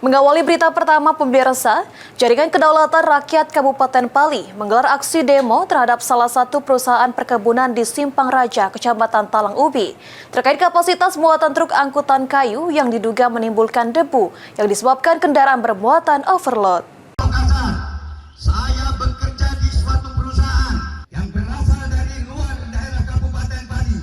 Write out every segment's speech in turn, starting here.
Mengawali berita pertama pemirsa, Jaringan Kedaulatan Rakyat Kabupaten Pali menggelar aksi demo terhadap salah satu perusahaan perkebunan di Simpang Raja, Kecamatan Talang Ubi, terkait kapasitas muatan truk angkutan kayu yang diduga menimbulkan debu yang disebabkan kendaraan bermuatan overload. Saya bekerja di suatu perusahaan yang berasal dari luar daerah Kabupaten Pali.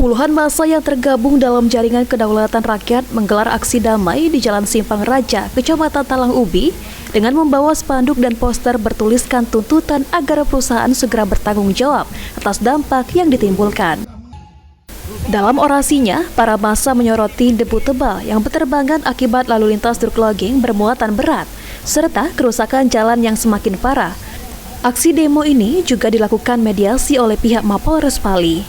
Puluhan massa yang tergabung dalam Jaringan Kedaulatan Rakyat menggelar aksi damai di Jalan Simpang Raja, Kecamatan Talang Ubi, dengan membawa spanduk dan poster bertuliskan tuntutan agar perusahaan segera bertanggung jawab atas dampak yang ditimbulkan. Dalam orasinya, para massa menyoroti debu tebal yang berterbangan akibat lalu lintas truk logging bermuatan berat, serta kerusakan jalan yang semakin parah. Aksi demo ini juga dilakukan mediasi oleh pihak Mapolres Pali.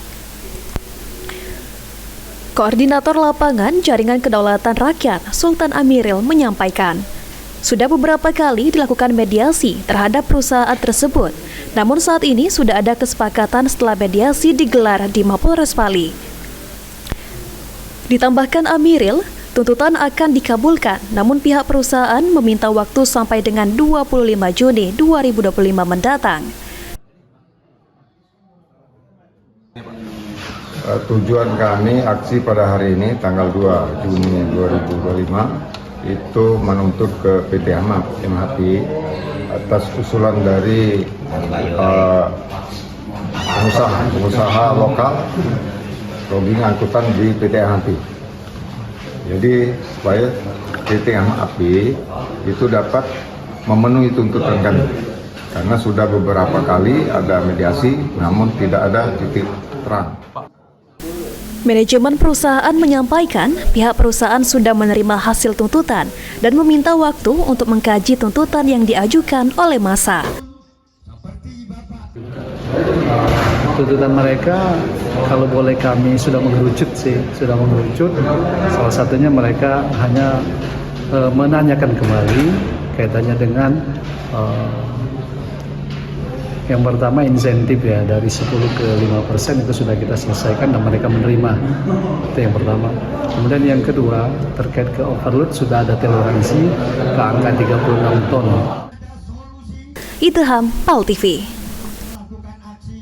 Koordinator Lapangan Jaringan Kedaulatan Rakyat, Sultan Amiril, menyampaikan, sudah beberapa kali dilakukan mediasi terhadap perusahaan tersebut, namun saat ini sudah ada kesepakatan setelah mediasi digelar di Mapolres Pali. Ditambahkan Amiril, tuntutan akan dikabulkan, namun pihak perusahaan meminta waktu sampai dengan 25 Juni 2025 mendatang. Tujuan kami aksi pada hari ini tanggal 2 Juni 2025 itu menuntut ke PT MHP atas usulan dari pengusaha lokal logging angkutan di PT MHP. Jadi supaya PT MHP itu dapat memenuhi tuntutan kami, karena sudah beberapa kali ada mediasi namun tidak ada titik terang. Manajemen perusahaan menyampaikan pihak perusahaan sudah menerima hasil tuntutan dan meminta waktu untuk mengkaji tuntutan yang diajukan oleh massa. Tuntutan mereka, kalau boleh kami sudah mengerucut. Salah satunya mereka hanya menanyakan kembali kaitannya dengan yang pertama insentif ya, dari 10 ke 5% itu sudah kita selesaikan dan mereka menerima. Itu yang pertama. Kemudian yang kedua terkait ke overload sudah ada toleransi ke angka 36 ton. Idham, PAL TV.